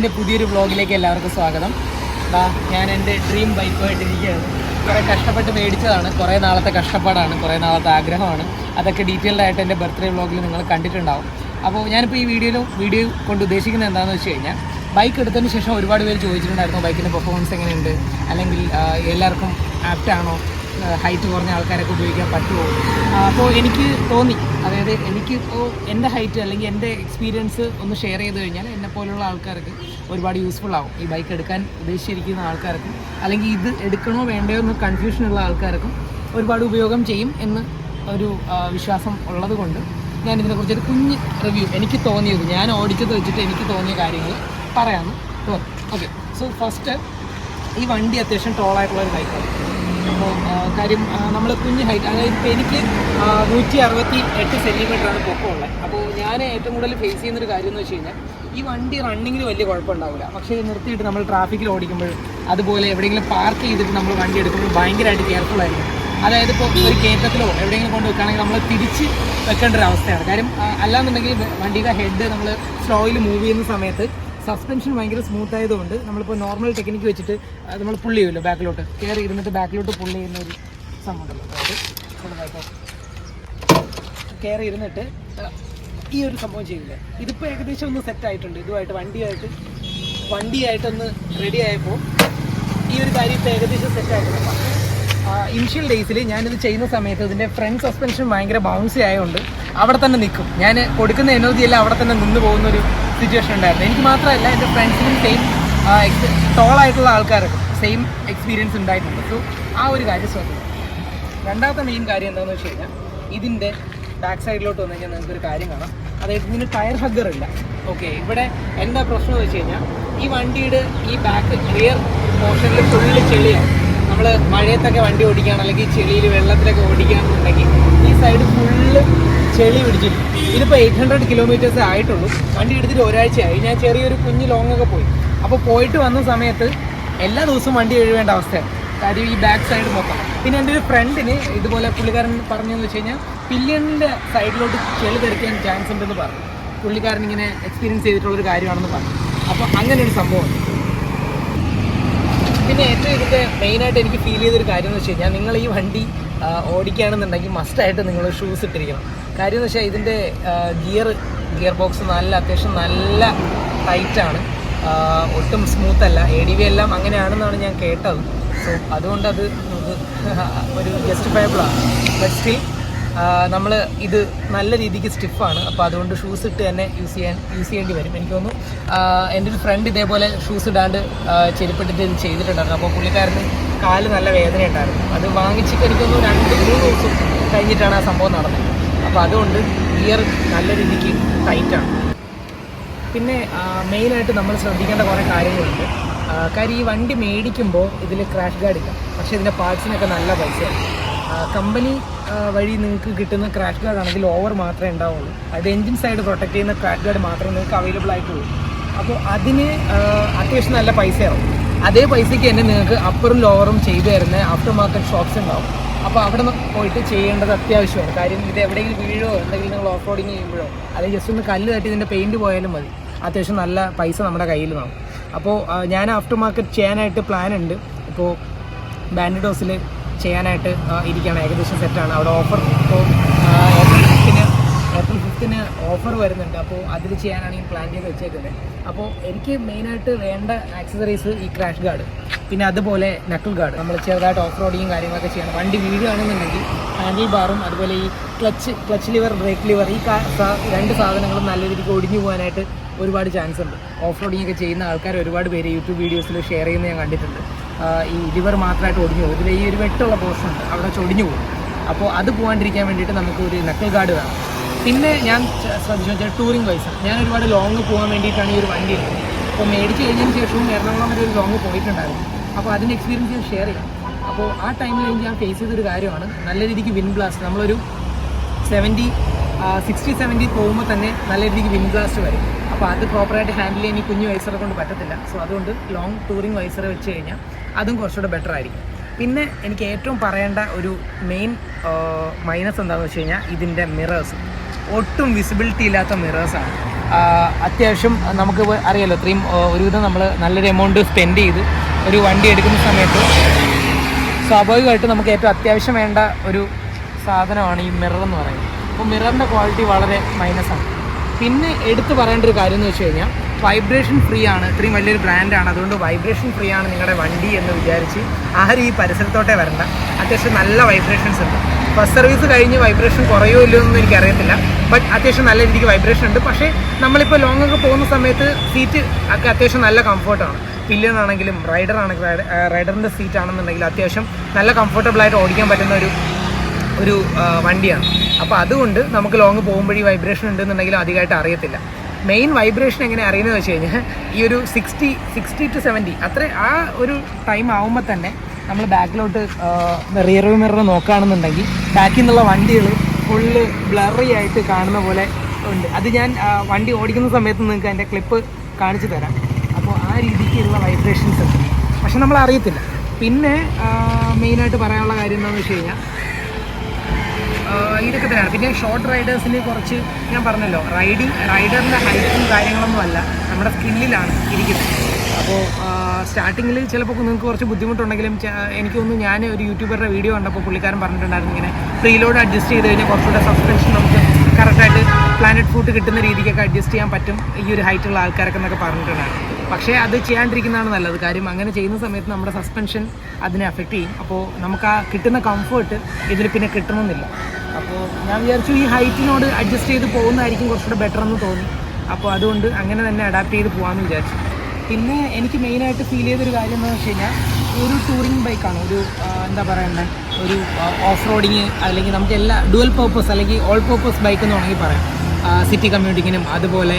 എൻ്റെ പുതിയൊരു വ്ളോഗിലേക്ക് എല്ലാവർക്കും സ്വാഗതം. ഞാൻ എൻ്റെ ഡ്രീം ബൈക്കുമായിട്ടിരിക്കുകയാണ്. കുറേ കഷ്ടപ്പെട്ട് മേടിച്ചതാണ്, കുറേ നാളത്തെ കഷ്ടപ്പാടാണ്, കുറേ നാളത്തെ ആഗ്രഹമാണ്. അതൊക്കെ ഡീറ്റെയിൽഡ് ആയിട്ട് എൻ്റെ ബർത്ത്ഡേ വ്ളോഗിൽ നിങ്ങൾ കണ്ടിട്ടുണ്ടാവും. അപ്പോൾ ഞാനിപ്പോൾ ഈ വീഡിയോ കൊണ്ട് ഉദ്ദേശിക്കുന്നത് എന്താണെന്ന് വെച്ച് കഴിഞ്ഞാൽ, ബൈക്ക് എടുത്തതിന് ശേഷം ഒരുപാട് പേര് ചോദിച്ചിട്ടുണ്ടായിരുന്നു ബൈക്കിൻ്റെ പെർഫോമൻസ് എങ്ങനെയുണ്ട്, അല്ലെങ്കിൽ എല്ലാവർക്കും ആപ്റ്റാണോ, ഹൈറ്റ് കുറഞ്ഞ ആൾക്കാരൊക്കെ ഉപയോഗിക്കാൻ പറ്റുമോ. അപ്പോൾ എനിക്ക് തോന്നി, അതായത് എനിക്കിപ്പോൾ എൻ്റെ ഹൈറ്റ് അല്ലെങ്കിൽ എൻ്റെ എക്സ്പീരിയൻസ് ഒന്ന് ഷെയർ ചെയ്ത് കഴിഞ്ഞാൽ എന്നെപ്പോലുള്ള ആൾക്കാർക്ക് ഒരുപാട് യൂസ്ഫുൾ ആവും. ഈ ബൈക്ക് എടുക്കാൻ ഉദ്ദേശിച്ചിരിക്കുന്ന ആൾക്കാർക്കും അല്ലെങ്കിൽ ഇത് എടുക്കണോ വേണ്ടയോ എന്ന് കൺഫ്യൂഷനുള്ള ആൾക്കാർക്കും ഒരുപാട് ഉപയോഗം ചെയ്യും എന്ന് ഒരു വിശ്വാസം ഉള്ളത് കൊണ്ട് ഞാൻ ഇതിനെക്കുറിച്ചൊരു കുഞ്ഞ് റിവ്യൂ എനിക്ക് തോന്നിയത്, ഞാൻ ഓടിച്ചത് വെച്ചിട്ട് എനിക്ക് തോന്നിയ കാര്യങ്ങൾ പറയാമെന്ന് തോന്നി. ഓക്കെ, സോ ഫസ്റ്റ്, ഈ വണ്ടി അത്യാവശ്യം ടോളായിട്ടുള്ളൊരു ബൈക്കാണ്. അപ്പോൾ കാര്യം നമ്മൾ കുഞ്ഞ് ഹൈറ്റ്, അതായത് ഇപ്പോൾ എനിക്ക് 168 സെൻറ്റിമീറ്ററാണ് പൊക്കമുള്ളത്. അപ്പോൾ ഞാൻ ഏറ്റവും കൂടുതൽ ഫേസ് ചെയ്യുന്നൊരു കാര്യം എന്ന് വെച്ച് കഴിഞ്ഞാൽ, ഈ വണ്ടി റണ്ണിങ്ങിന് വലിയ കുഴപ്പമുണ്ടാവില്ല. പക്ഷേ നിർത്തിയിട്ട് നമ്മൾ ട്രാഫിക്കിൽ ഓടിക്കുമ്പോൾ, അതുപോലെ എവിടെയെങ്കിലും പാർക്ക് ചെയ്തിട്ട് നമ്മൾ വണ്ടി എടുക്കുമ്പോൾ ഭയങ്കരമായിട്ട് കെയർഫുള്ളായിരിക്കും. അതായത് ഇപ്പോൾ ഒരു കയറ്റത്തിലോ എവിടെയെങ്കിലും കൊണ്ട് വെക്കുകയാണെങ്കിൽ നമ്മൾ തിരിച്ച് വെക്കേണ്ട ഒരു അവസ്ഥയാണ്. കാര്യം അല്ലാന്നുണ്ടെങ്കിൽ വണ്ടിയുടെ ഹെഡ് നമ്മൾ സ്ലോയിൽ മൂവ് ചെയ്യുന്ന സമയത്ത് സസ്പെൻഷൻ ഭയങ്കര സ്മൂത്ത് ആയതുകൊണ്ട് നമ്മളിപ്പോൾ നോർമൽ ടെക്നിക്ക് വെച്ചിട്ട് നമ്മൾ പുള്ളി ചെയ്യുമല്ലോ, ബാക്കിലോട്ട് കയറി ഇരുന്നിട്ട് ബാക്കിലോട്ട് പുള്ളി ചെയ്യുന്ന ഒരു സംഭവമുണ്ടല്ലോ. അതായത് കയറി ഇരുന്നിട്ട് ഈ ഒരു സംഭവം ചെയ്യില്ല. ഇതിപ്പോൾ ഏകദേശം ഒന്ന് സെറ്റ് ആയിട്ടുണ്ട്. ഇതുമായിട്ട് വണ്ടിയായിട്ടൊന്ന് റെഡി ആയപ്പോൾ ഈ ഒരു കാര്യം ഇപ്പോൾ ഏകദേശം സെറ്റ് ആയിട്ടുണ്ട്. പക്ഷേ ഇനിഷ്യൽ ഡേയ്സിൽ ഞാനിത് ചെയ്യുന്ന സമയത്ത് ഇതിൻ്റെ ഫ്രണ്ട് സസ്പെൻഷൻ ഭയങ്കര ബൗൺസി ആയതുകൊണ്ട് അവിടെ തന്നെ നിൽക്കും. ഞാൻ കൊടുക്കുന്ന എനർജി എല്ലാം അവിടെ തന്നെ നിന്ന് പോകുന്നൊരു സിറ്റുവേഷൻ ഉണ്ടായിരുന്നു. എനിക്ക് മാത്രമല്ല, എൻ്റെ ഫ്രണ്ട്സിനും സെയിം ടോളായിട്ടുള്ള ആൾക്കാർക്കും സെയിം എക്സ്പീരിയൻസ് ഉണ്ടായിട്ടുണ്ട്. സോ ആ ഒരു കാര്യം ശ്രദ്ധിക്കും. രണ്ടാമത്തെ മെയിൻ കാര്യം എന്താണെന്ന് വെച്ച് കഴിഞ്ഞാൽ, ഇതിൻ്റെ ബാക്ക് സൈഡിലോട്ട് വന്നു കഴിഞ്ഞാൽ നിങ്ങൾക്കൊരു കാര്യം കാണാം. അതായത് ഇതിന് ടയർ ഹഗ്ഗർ ഇല്ല. ഓക്കെ, ഇവിടെ എന്താ പ്രശ്നം എന്ന് വെച്ച് കഴിഞ്ഞാൽ, ഈ വണ്ടിയുടെ ഈ ബാക്ക് റിയർ പോർഷനിൽ ഫുള്ള് ചെളിയാണ്. നമ്മൾ മഴയത്തൊക്കെ വണ്ടി ഓടിക്കുകയാണ്, അല്ലെങ്കിൽ ചെളിയിൽ വെള്ളത്തിലൊക്കെ ഓടിക്കുകയാണെന്നുണ്ടെങ്കിൽ ഈ സൈഡ് ഫുള്ള് ചെളി പിടിച്ചിട്ടുണ്ട്. ഇതിപ്പോൾ 800 കിലോമീറ്റേഴ്സ് ആയിട്ടുള്ളൂ. വണ്ടി എടുത്തിട്ട് ഒരാഴ്ചയായി. ഞാൻ ചെറിയൊരു കുഞ്ഞ് ലോങ്ങൊക്കെ പോയി. അപ്പോൾ പോയിട്ട് വന്ന സമയത്ത് എല്ലാ ദിവസവും വണ്ടി കഴുകേണ്ട അവസ്ഥയാണ്. കാര്യം ഈ ബാക്ക് സൈഡ് മൊത്തം. പിന്നെ എൻ്റെ ഒരു ഫ്രണ്ടിന് ഇതുപോലെ പുള്ളിക്കാരൻ പറഞ്ഞതെന്ന് വെച്ച് കഴിഞ്ഞാൽ, പില്ലിയണിൻ്റെ സൈഡിലോട്ട് ചെളി തെറിക്കാൻ ചാൻസ് ഉണ്ടെന്ന് പറഞ്ഞു. പുള്ളിക്കാരൻ ഇങ്ങനെ എക്സ്പീരിയൻസ് ചെയ്തിട്ടുള്ളൊരു കാര്യമാണെന്ന് പറഞ്ഞു. അപ്പോൾ അങ്ങനെ ഒരു സംഭവമാണ്. പിന്നെ ഏറ്റവും ഇതിൻ്റെ മെയിനായിട്ട് എനിക്ക് ഫീൽ ചെയ്തൊരു കാര്യം എന്ന് വെച്ച് കഴിഞ്ഞാൽ, നിങ്ങൾ ഈ വണ്ടി ഓടിക്കുകയാണെന്നുണ്ടെങ്കിൽ മസ്റ്റായിട്ട് നിങ്ങൾ ഷൂസ് ഇട്ടിരിക്കണം. കാര്യം എന്ന് വെച്ചാൽ ഇതിൻ്റെ ഗിയർ ബോക്സ് അത്യാവശ്യം നല്ല ടൈറ്റാണ്, ഒട്ടും സ്മൂത്തല്ല. ADV എല്ലാം അങ്ങനെയാണെന്നാണ് ഞാൻ കേട്ടത്. സോ അതുകൊണ്ട് അത് നമുക്ക് ഒരു ജസ്റ്റിഫയബിളാണ്. ബട്ട് സ്റ്റിൽ നമ്മൾ ഇത് നല്ല രീതിക്ക് സ്റ്റിഫാണ്. അപ്പോൾ അതുകൊണ്ട് ഷൂസ് ഇട്ട് തന്നെ യൂസ് ചെയ്യേണ്ടി വരും. എനിക്ക് തോന്നുന്നു എൻ്റെ ഒരു ഫ്രണ്ട് ഇതേപോലെ ഷൂസ് ഇടാണ്ട് ചെരുപ്പിട്ടിട്ട് ഇത് ചെയ്തിട്ടുണ്ടായിരുന്നു. അപ്പോൾ പുള്ളിക്കാരന് കാല് നല്ല വേദന ഉണ്ടായിരുന്നു. അത് വാങ്ങിച്ചിട്ട് എനിക്കൊന്ന് 2-3 ദിവസം കഴിഞ്ഞിട്ടാണ് ആ സംഭവം നടന്നത്. അപ്പോൾ അതുകൊണ്ട് ഗിയർ നല്ല രീതിക്ക് ടൈറ്റാണ്. പിന്നെ മെയിനായിട്ട് നമ്മൾ ശ്രദ്ധിക്കേണ്ട കുറേ കാര്യങ്ങളുണ്ട്. കാര്യം ഈ വണ്ടി മേടിക്കുമ്പോൾ ഇതിൽ ക്രാഷ് ഗാർഡ് ഇല്ല, പക്ഷേ ഇതിൻ്റെ പാർട്സിനൊക്കെ നല്ല പൈസയാണ്. കമ്പനി വഴി നിങ്ങൾക്ക് കിട്ടുന്ന ക്രാഷ് ഗാർഡ് ആണെങ്കിൽ ഓവർ മാത്രമേ ഉണ്ടാവുള്ളൂ. അത് എൻജിൻ സൈഡ് പ്രൊട്ടക്ട് ചെയ്യുന്ന ക്രാഷ് ഗാർഡ് മാത്രമേ നിങ്ങൾക്ക് അവൈലബിൾ ആയിട്ടുള്ളൂ. അപ്പോൾ അതിന് അത്യാവശ്യം നല്ല പൈസയാവും. അതേ പൈസയ്ക്ക് തന്നെ നിങ്ങൾക്ക് അപ്പറും ലോവറും ചെയ്തു തരുന്ന ആഫ്റ്റർ മാർക്കറ്റ് ഷോപ്സ് ഉണ്ടാവും. അപ്പോൾ അവിടെ പോയിട്ട് ചെയ്യേണ്ടത് അത്യാവശ്യമാണ്. കാര്യം ഇത് എവിടെയെങ്കിലും വീഴോ എന്തെങ്കിലും നിങ്ങൾ ഓഫ് റോഡിങ് ചെയ്യുമ്പോഴോ അല്ലെങ്കിൽ ജസ്റ്റ് ഒന്ന് കല്ല് തട്ടി ഇതിൻ്റെ പെയിൻറ്റ് പോയാലും മതി, അത്യാവശ്യം നല്ല പൈസ നമ്മുടെ കയ്യിൽ നിന്നാവും. അപ്പോൾ ഞാൻ ആഫ്റ്റർ മാർക്കറ്റ് ചെയ്യാനായിട്ട് പ്ലാൻ ഉണ്ട്. ഇപ്പോൾ ബാൻഡിഡോസിൽ ചെയ്യാനായിട്ട് ഇരിക്കുകയാണ്. ഏകദേശം സെറ്റാണ്. അവിടെ ഓഫർ ഇപ്പോൾ ഏപ്രിൽ 5-ന് ഓഫർ വരുന്നുണ്ട്. അപ്പോൾ അതിൽ ചെയ്യാനാണ് ഈ പ്ലാൻ ചെയ്ത് വെച്ചേക്കുന്നത്. അപ്പോൾ എനിക്ക് മെയിനായിട്ട് വേണ്ട ആക്സസറീസ് ഈ ക്രാഷ് ഗാർഡ്, പിന്നെ അതുപോലെ നക്കിൾ ഗാർഡ്. നമ്മൾ ചെറുതായിട്ട് ഓഫ് റോഡിങ്ങും കാര്യങ്ങളൊക്കെ ചെയ്യണം. വണ്ടി വീഴുകയാണെന്നുണ്ടെങ്കിൽ ഹാൻഡിൽ ബാറും അതുപോലെ ഈ ക്ലച്ച് ലിവർ, ബ്രേക്ക് ലിവർ, ഈ 2 സാധനങ്ങളും നല്ല രീതിക്ക് ഒടിഞ്ഞു പോകാനായിട്ട് ഒരുപാട് ചാൻസ് ഉണ്ട്. ഓഫ് റോഡിങ് ഒക്കെ ചെയ്യുന്ന ആൾക്കാർ ഒരുപാട് പേര് യൂട്യൂബ് വീഡിയോസിൽ ഷെയർ ചെയ്യുന്നത് ഞാൻ കണ്ടിട്ടുണ്ട്. ഈ ലിവർ മാത്രമായിട്ട് ഒടിഞ്ഞു പോകും. ഇതിൽ ഈ ഒരു വെട്ടുള്ള പോർഷൻ ഉണ്ട്, അവിടെ ചൊടിഞ്ഞു പോകും. അപ്പോൾ അത് പോകാണ്ടിരിക്കാൻ വേണ്ടിയിട്ട് നമുക്ക് ഒരു നക്കിൾ ഗാർഡ് വേണം. പിന്നെ ഞാൻ ശ്രദ്ധിച്ചു വെച്ചാൽ ടൂറിംഗ് വൈസ് ഞാൻ ഒരുപാട് ലോങ് പോകാൻ വേണ്ടിയിട്ടാണ് ഈ ഒരു വണ്ടി എടുത്തത്. അപ്പോൾ മേടിച്ച് കഴിഞ്ഞതിന് ശേഷവും എറണാകുളം വരെ ഒരു ലോങ് പോയിട്ടുണ്ടായിരുന്നു. അപ്പോൾ അതിൻ്റെ എക്സ്പീരിയൻസ് ഞാൻ ഷെയർ ചെയ്യാം. അപ്പോൾ ആ ടൈമിൽ ഞാൻ ഫേസ് ചെയ്തൊരു കാര്യമാണ് നല്ല രീതിക്ക് വിൻഡ് ബ്ലാസ്റ്റ്. നമ്മളൊരു 60-70 പോകുമ്പോൾ തന്നെ നല്ല രീതിക്ക് വിൻഡ് ബ്ലാസ്റ്റ് വരും. അപ്പോൾ അത് പ്രോപ്പറായിട്ട് ഹാൻഡിൽ ചെയ്യാൻ ഈ കുഞ്ഞു വൈസറെ കൊണ്ട് പറ്റത്തില്ല. സോ അതുകൊണ്ട് ലോങ് ടൂറിംഗ് വൈസർ വെച്ച് കഴിഞ്ഞാൽ അതും കുറച്ചുകൂടെ ബെറ്റർ ആയിരിക്കും. പിന്നെ എനിക്ക് ഏറ്റവും പറയേണ്ട ഒരു മെയിൻ മൈനസ് എന്താണെന്ന് വെച്ച് കഴിഞ്ഞാൽ, ഇതിൻ്റെ മിറേഴ്സ് ഒട്ടും വിസിബിലിറ്റി ഇല്ലാത്ത മിറേഴ്സാണ്. അത്യാവശ്യം നമുക്ക് അറിയാലോ, ഇത്രയും ഒരുവിധം നമ്മൾ നല്ലൊരു എമൗണ്ട് സ്പെൻഡ് ചെയ്ത് ഒരു വണ്ടി എടുക്കുന്ന സമയത്ത് സ്വാഭാവികമായിട്ട് നമുക്ക് ഏറ്റവും അത്യാവശ്യം വേണ്ട ഒരു സാധനമാണ് ഈ മിറർ എന്ന് പറയുന്നത്. അപ്പോൾ മിററിൻ്റെ ക്വാളിറ്റി വളരെ മൈനസാണ്. പിന്നെ എടുത്തു പറയേണ്ട ഒരു കാര്യം എന്ന് വെച്ച് കഴിഞ്ഞാൽ വൈബ്രേഷൻ ഫ്രീ ആണ്. ഇത്രയും വലിയൊരു ബ്രാൻഡാണ്, അതുകൊണ്ട് വൈബ്രേഷൻ ഫ്രീ ആണ് നിങ്ങളുടെ വണ്ടി എന്ന് വിചാരിച്ച് ആരും ഈ പരിസരത്തോട്ടേ വരണ്ട. അത്യാവശ്യം നല്ല വൈബ്രേഷൻസ് ഉണ്ട്. ഫസ്റ്റ് സർവീസ് കഴിഞ്ഞ് വൈബ്രേഷൻ കുറയോ ഇല്ലയോ എന്നൊന്നും എനിക്കറിയത്തില്ല, ബട്ട് അത്യാവശ്യം നല്ല രീതിക്ക് വൈബ്രേഷൻ ഉണ്ട്. പക്ഷേ നമ്മളിപ്പോൾ ലോങ് ഒക്കെ പോകുന്ന സമയത്ത് സീറ്റ് ഒക്കെ അത്യാവശ്യം നല്ല കംഫർട്ടാണ്. പില്ലിയൻ ആണെങ്കിലും റൈഡറിൻ്റെ സീറ്റ് ആണെന്നുണ്ടെങ്കിൽ അത്യാവശ്യം നല്ല കംഫർട്ടബിളായിട്ട് ഓടിക്കാൻ പറ്റുന്ന ഒരു വണ്ടിയാണ്. അപ്പോൾ അതുകൊണ്ട് നമുക്ക് ലോങ് പോകുമ്പോൾ ഈ വൈബ്രേഷൻ ഉണ്ടെന്നുണ്ടെങ്കിലും അധികമായിട്ട് അറിയത്തില്ല. മെയിൻ വൈബ്രേഷൻ എങ്ങനെ അറിയുന്നത് വെച്ച് കഴിഞ്ഞാൽ ഈ ഒരു 60 to 70 അത്ര ആ ഒരു ടൈം ആകുമ്പോൾ തന്നെ നമ്മൾ ബാക്കിലോട്ട് റിയർ വ്യൂ മിറർ നോക്കുകയാണെന്നുണ്ടെങ്കിൽ ബാക്കിൽ നിന്നുള്ള വണ്ടികൾ ഫുള്ള് ബ്ലറി ആയിട്ട് കാണുന്ന പോലെ ഉണ്ട്. അത് ഞാൻ വണ്ടി ഓടിക്കുന്ന സമയത്ത് നിങ്ങൾക്ക് അതിൻ്റെ ക്ലിപ്പ് കാണിച്ചു തരാം. അപ്പോൾ ആ രീതിക്കുള്ള വൈബ്രേഷൻസ് ഉണ്ട്, പക്ഷെ നമ്മൾ അറിയത്തില്ല. പിന്നെ മെയിനായിട്ട് പറയാനുള്ള കാര്യം എന്താണെന്ന് വെച്ച് കഴിഞ്ഞാൽ ഇതൊക്കെ തന്നെയാണ്. പിന്നെ ഷോർട്ട് റൈഡേഴ്സിന് കുറച്ച് ഞാൻ പറഞ്ഞല്ലോ, റൈഡറിൻ്റെ ഹൈറ്റും കാര്യങ്ങളൊന്നും അല്ല, നമ്മുടെ സ്കില്ലിലാണ് ഇരിക്കുന്നത്. അപ്പോൾ സ്റ്റാർട്ടിങ്ങിൽ ചിലപ്പോൾ നിങ്ങൾക്ക് കുറച്ച് ബുദ്ധിമുട്ടുണ്ടെങ്കിലും എനിക്ക് തോന്നുന്നു, ഞാൻ ഒരു യൂട്യൂബറുടെ വീഡിയോ കണ്ടപ്പോൾ പുള്ളിക്കാരൻ പറഞ്ഞിട്ടുണ്ടായിരുന്നു ഇങ്ങനെ പ്രീലോഡ് അഡ്ജസ്റ്റ് ചെയ്ത് കഴിഞ്ഞാൽ കുറച്ചുകൂടെ സസ്പെൻഷൻ നമുക്ക് കറക്റ്റായിട്ട് പ്ലാനറ്റ് ഫുഡ് കിട്ടുന്ന രീതിക്കൊക്കെ അഡ്ജസ്റ്റ് ചെയ്യാൻ പറ്റും ഈ ഒരു ഹൈറ്റുള്ള ആൾക്കാരൊക്കെ എന്നൊക്കെ പറഞ്ഞിട്ടുണ്ടായിരുന്നു. പക്ഷേ അത് ചെയ്യാണ്ടിരിക്കുന്നതാണ് നല്ലത്. കാര്യം അങ്ങനെ ചെയ്യുന്ന സമയത്ത് നമ്മുടെ സസ്പെൻഷൻ അതിനെ അഫക്റ്റ് ചെയ്യും. അപ്പോൾ നമുക്ക് ആ കിട്ടുന്ന കംഫേർട്ട് ഇതിൽ പിന്നെ കിട്ടണമെന്നില്ല. അപ്പോൾ ഞാൻ വിചാരിച്ചു ഈ ഹൈറ്റിനോട് അഡ്ജസ്റ്റ് ചെയ്ത് പോകുന്നതായിരിക്കും കുറച്ചുകൂടെ ബെറ്റർ എന്ന് തോന്നി. അപ്പോൾ അതുകൊണ്ട് അങ്ങനെ തന്നെ അഡാപ്റ്റ് ചെയ്ത് പോകാമെന്ന് വിചാരിച്ചു. പിന്നെ എനിക്ക് മെയിനായിട്ട് ഫീൽ ചെയ്തൊരു കാര്യം എന്ന് വെച്ച് കഴിഞ്ഞാൽ ഒരു ടൂറിങ് ബൈക്കാണ്, ഒരു എന്താ പറയണ്ടേ, ഒരു ഓഫ് റോഡിങ് അല്ലെങ്കിൽ നമുക്ക് എല്ലാ ഡുവൽ പർപ്പസ് അല്ലെങ്കിൽ ഓൾ പർപ്പസ് ബൈക്ക് എന്ന് വേണമെങ്കിൽ പറയാം. സിറ്റി കമ്മ്യൂട്ടിങ്ങിനും അതുപോലെ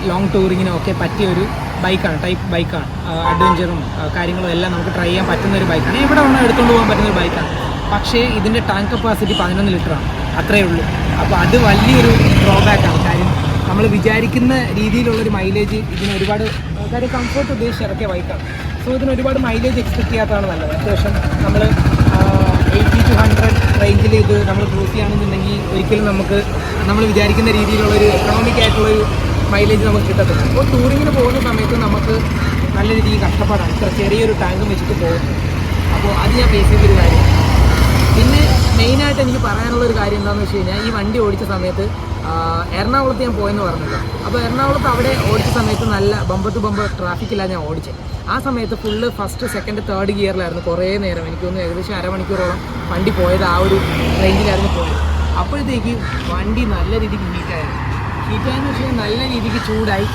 ലോങ് ടൂറിങ്ങിനും ഒക്കെ പറ്റിയൊരു ബൈക്കാണ്, ടൈപ്പ് ബൈക്കാണ്. അഡ്വഞ്ചറും കാര്യങ്ങളും എല്ലാം നമുക്ക് ട്രൈ ചെയ്യാൻ പറ്റുന്ന ഒരു ബൈക്കാണ്. എവിടെ വേണം എടുത്തുകൊണ്ട് പോകാൻ പറ്റുന്ന ഒരു ബൈക്കാണ്. പക്ഷേ ഇതിൻ്റെ ടാങ്ക് കപ്പാസിറ്റി 11 ലിറ്ററാണ്, അത്രയേ ഉള്ളൂ. അപ്പോൾ അത് വലിയൊരു ഡ്രോബാക്കാണ്. കാര്യം നമ്മൾ വിചാരിക്കുന്ന രീതിയിലുള്ളൊരു മൈലേജ് ഇതിന് ഒരുപാട് കാര്യം കംഫർട്ട് ഉദ്ദേശിച്ച് ഇറക്കിയ ബൈക്കാണ്. സോ ഇതിന് ഒരുപാട് മൈലേജ് എക്സ്പെക്ട് ചെയ്യാത്തതാണ് നല്ലത്. അത്യാവശ്യം നമ്മൾ 80 to 100 റേഞ്ചിൽ ഇത് നമ്മൾ ക്രൂസ് ചെയ്യുകയാണെന്നുണ്ടെങ്കിൽ ഒരിക്കലും നമുക്ക് നമ്മൾ വിചാരിക്കുന്ന രീതിയിലുള്ളൊരു എക്കണോമിക് ആയിട്ടുള്ളൊരു മൈലേജ് നമുക്ക് കിട്ടത്തില്ല. അപ്പോൾ ടൂറിങ്ങിന് പോകുന്ന സമയത്ത് നമുക്ക് നല്ല രീതിയിൽ കഷ്ടപ്പാടാണ് ഇത്ര ചെറിയൊരു ടാങ്കും വെച്ചിട്ട് പോകുന്നത്. അപ്പോൾ അത് ഞാൻ ഫേസ് ചെയ്തൊരു കാര്യം. പിന്നെ മെയിനായിട്ട് എനിക്ക് പറയാനുള്ളൊരു കാര്യം എന്താണെന്ന് വെച്ച് കഴിഞ്ഞാൽ, ഈ വണ്ടി ഓടിച്ച സമയത്ത് എറണാകുളത്ത് ഞാൻ പോയെന്ന് പറഞ്ഞല്ലോ. അപ്പോൾ എറണാകുളത്ത് അവിടെ ഓടിച്ച സമയത്ത് നല്ല ബമ്പർ ടു ബമ്പർ ട്രാഫിക്കിലാണ് ഞാൻ ഓടിച്ചത്. ആ സമയത്ത് ഫുള്ള് ഫസ്റ്റ് സെക്കൻഡ് തേർഡ് ഗിയറിലായിരുന്നു കുറേ നേരം. എനിക്ക് തോന്നുന്നു ഏകദേശം അരമണിക്കൂറോളം വണ്ടി പോയത് ആ ഒരു റേഞ്ചിലായിരുന്നു പോയത്. അപ്പോഴത്തേക്ക് വണ്ടി നല്ല രീതിക്ക് ഹീറ്റായെന്ന് വെച്ച് കഴിഞ്ഞാൽ നല്ല രീതിക്ക് ചൂടായി.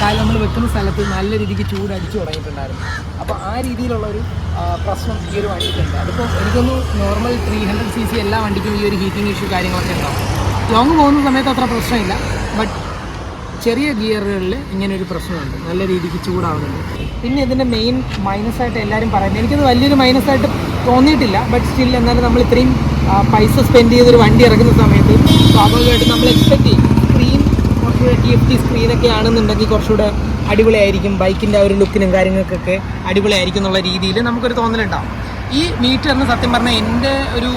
കാൽ നമ്മൾ വെക്കുന്ന സ്ഥലത്ത് നല്ല രീതിക്ക് ചൂടടിച്ചു തുടങ്ങിയിട്ടുണ്ടായിരുന്നു. അപ്പോൾ ആ രീതിയിലുള്ളൊരു പ്രശ്നം ഈ ഒരു വണ്ടിക്കുണ്ട്. അതിപ്പോൾ എനിക്കൊന്ന് നോർമൽ 300cc എല്ലാ വണ്ടിക്കും ഈ ഒരു ഹീറ്റിംഗ് ഇഷ്യൂ കാര്യങ്ങളൊക്കെ ഉണ്ടാവും. ലോങ് പോകുന്ന സമയത്ത് അത്ര പ്രശ്നമില്ല, ബട്ട് ചെറിയ ഗിയറുകളിൽ ഇങ്ങനൊരു പ്രശ്നമുണ്ട്, നല്ല രീതിക്ക് ചൂടാവുന്നുണ്ട്. പിന്നെ ഇതിൻ്റെ മെയിൻ മൈനസായിട്ട് എല്ലാവരും പറയുന്നത്, എനിക്കത് വലിയൊരു മൈനസായിട്ട് തോന്നിയിട്ടില്ല, ബട്ട് സ്റ്റിൽ എന്നാലും നമ്മൾ ഇത്രയും പൈസ സ്പെൻഡ് ചെയ്തൊരു വണ്ടി ഇറക്കുന്ന സമയത്ത് സ്വാഭാവികമായിട്ടും നമ്മൾ എക്സ്പെക്ട് ചെയ്യും സ്ക്രീൻ കുറച്ചുകൂടെ TFT സ്ക്രീനൊക്കെ ആണെന്നുണ്ടെങ്കിൽ കുറച്ചുകൂടെ അടിപൊളിയായിരിക്കും, ബൈക്കിൻ്റെ ആ ഒരു ലുക്കിനും കാര്യങ്ങൾക്കൊക്കെ അടിപൊളിയായിരിക്കും എന്നുള്ള രീതിയിൽ നമുക്കൊരു തോന്നലുണ്ടാവും. ഈ മീറ്ററിന് സത്യം പറഞ്ഞാൽ എൻ്റെ ഒരു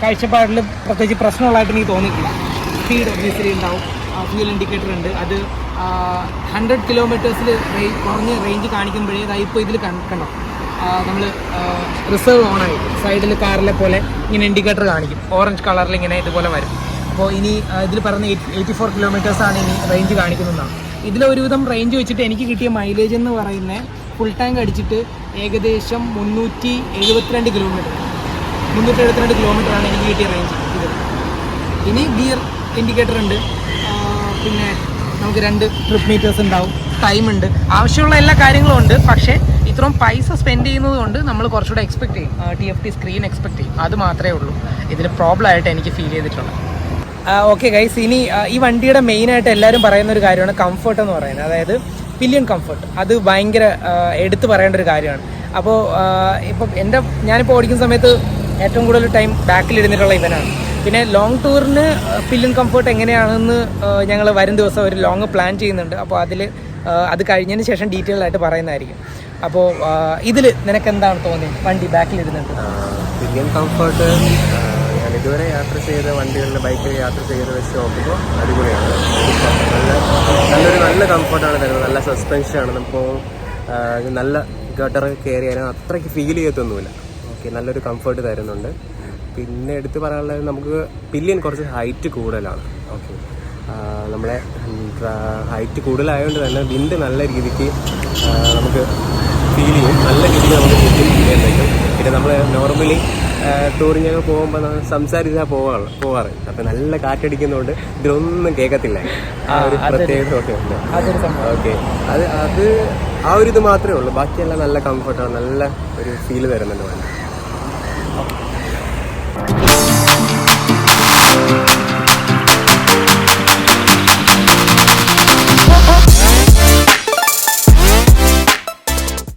കാഴ്ചപ്പാടിൽ പ്രത്യേകിച്ച് പ്രശ്നമുള്ളതായിട്ട് എനിക്ക് തോന്നിയിട്ടില്ല. സ്പീഡ് ഒബ്വിയസ്ലി ഉണ്ടാവും, ഫ്യൂൽ ഇൻഡിക്കേറ്റർ ഉണ്ട്, അത് 100 കിലോമീറ്റേഴ്സിൽ കുറഞ്ഞ റേഞ്ച് കാണിക്കുമ്പോഴേ ഇപ്പോൾ ഇതിൽ കണ്ടോ നമ്മൾ റിസർവ് ഓണായി സൈഡിൽ കാറിലെ പോലെ ഇങ്ങനെ ഇൻഡിക്കേറ്റർ കാണിക്കും, ഓറഞ്ച് കളറിൽ ഇങ്ങനെ ഇതുപോലെ വരും. അപ്പോൾ ഇനി ഇതിൽ പറഞ്ഞ 84 കിലോമീറ്റേഴ്സാണ് ഇനി റേഞ്ച് കാണിക്കുന്നതാണ്. ഇതിലൊരുവിധം റേഞ്ച് വെച്ചിട്ട് എനിക്ക് കിട്ടിയ മൈലേജ് എന്ന് പറയുന്നത് ഫുൾ ടാങ്ക് അടിച്ചിട്ട് ഏകദേശം 372 കിലോമീറ്ററാണ് എനിക്ക് കിട്ടിയ റേഞ്ച്. ഇത് ഇനി ഗിയർ ഇൻഡിക്കേറ്റർ ഉണ്ട്, പിന്നെ നമുക്ക് 2 ട്രിപ്പ് മീറ്റേഴ്സ് ഉണ്ടാവും, ടൈമുണ്ട്, ആവശ്യമുള്ള എല്ലാ കാര്യങ്ങളും ഉണ്ട്. പക്ഷേ ഇത്രയും പൈസ സ്പെൻഡ് ചെയ്യുന്നത് കൊണ്ട് നമ്മൾ കുറച്ചുകൂടെ എക്സ്പെക്ട് ചെയ്യും, TFT സ്ക്രീൻ എക്സ്പെക്ട് ചെയ്യും. അത് മാത്രമേ ഉള്ളൂ ഇതിൽ പ്രോബ്ലം ആയിട്ട് എനിക്ക് ഫീൽ ചെയ്തിട്ടുള്ളത്. ഓക്കെ ഗൈസ്, ഇനി ഈ വണ്ടിയുടെ മെയിനായിട്ട് എല്ലാവരും പറയുന്ന ഒരു കാര്യമാണ് കംഫർട്ട് എന്ന് പറയുന്നത്, അതായത് പില്ലിയൻ കംഫർട്ട്. അത് ഭയങ്കര എടുത്തു പറയേണ്ട ഒരു കാര്യമാണ്. അപ്പോൾ ഇപ്പം ഞാനിപ്പോൾ ഓടിക്കുന്ന സമയത്ത് ഏറ്റവും കൂടുതൽ ടൈം ബാക്കിലിരുന്നിട്ടുള്ള ഇവനാണ്. പിന്നെ ലോങ് ടൂറിന് പില്ലിയൻ കംഫർട്ട് എങ്ങനെയാണെന്ന് ഞങ്ങൾ വരും ദിവസം ഒരു ലോങ് പ്ലാൻ ചെയ്യുന്നുണ്ട്. അപ്പോൾ അത് കഴിഞ്ഞതിന് ശേഷം ഡീറ്റെയിൽ ആയിട്ട് പറയുന്നതായിരിക്കും. അപ്പോൾ ഇതിൽ നിനക്ക് എന്താണ് തോന്നിയത് വണ്ടി ബാക്കിലിരുന്നുണ്ട്? പില്ലിയൻ കംഫർട്ട് ഇതുവരെ യാത്ര ചെയ്ത വണ്ടികളിൽ ബൈക്കിൽ യാത്ര ചെയ്ത് വെച്ച് നോക്കുമ്പോൾ അടിപൊളിയാണ്. നല്ല കംഫർട്ടാണ് തരുന്നത്. നല്ല സസ്പെൻഷനാണ്. നമുക്ക് നല്ല ഗട്ടർ കയറിയാലും അത്രയ്ക്ക് ഫീൽ ചെയ്യത്തൊന്നുമില്ല. ഓക്കെ, നല്ലൊരു കംഫർട്ട് തരുന്നുണ്ട്. പിന്നെ എടുത്ത് പറയാനുള്ളത്, നമുക്ക് പില്ലിയൻ കുറച്ച് ഹൈറ്റ് കൂടുതലാണ്. ഓക്കെ, നമ്മളെ ഹൈറ്റ് കൂടുതലായതുകൊണ്ട് തന്നെ വിൻഡ് നല്ല രീതിക്ക് നമുക്ക് ഫീൽ ചെയ്യും. നല്ല രീതിക്ക് നമുക്ക് ഫീൽ ചെയ്യാൻ പറ്റും. പിന്നെ നമ്മൾ നോർമലി ടൂറിങ്ങൊക്കെ പോകുമ്പോൾ സംസാരിച്ചാൽ പോവാറ്. അപ്പം നല്ല കാറ്റടിക്കുന്നതുകൊണ്ട് ഇതിലൊന്നും കേൾക്കത്തില്ല. ആ ഒരു പ്രത്യേകത ഒക്കെ ഉണ്ട്. ഓക്കെ, അത് ആ ഒരു ഇത് മാത്രമേ ഉള്ളൂ. ബാക്കിയെല്ലാം നല്ല കംഫർട്ടാണ്. നല്ല ഒരു ഫീൽ തരുന്നുണ്ട് വണ്ടി.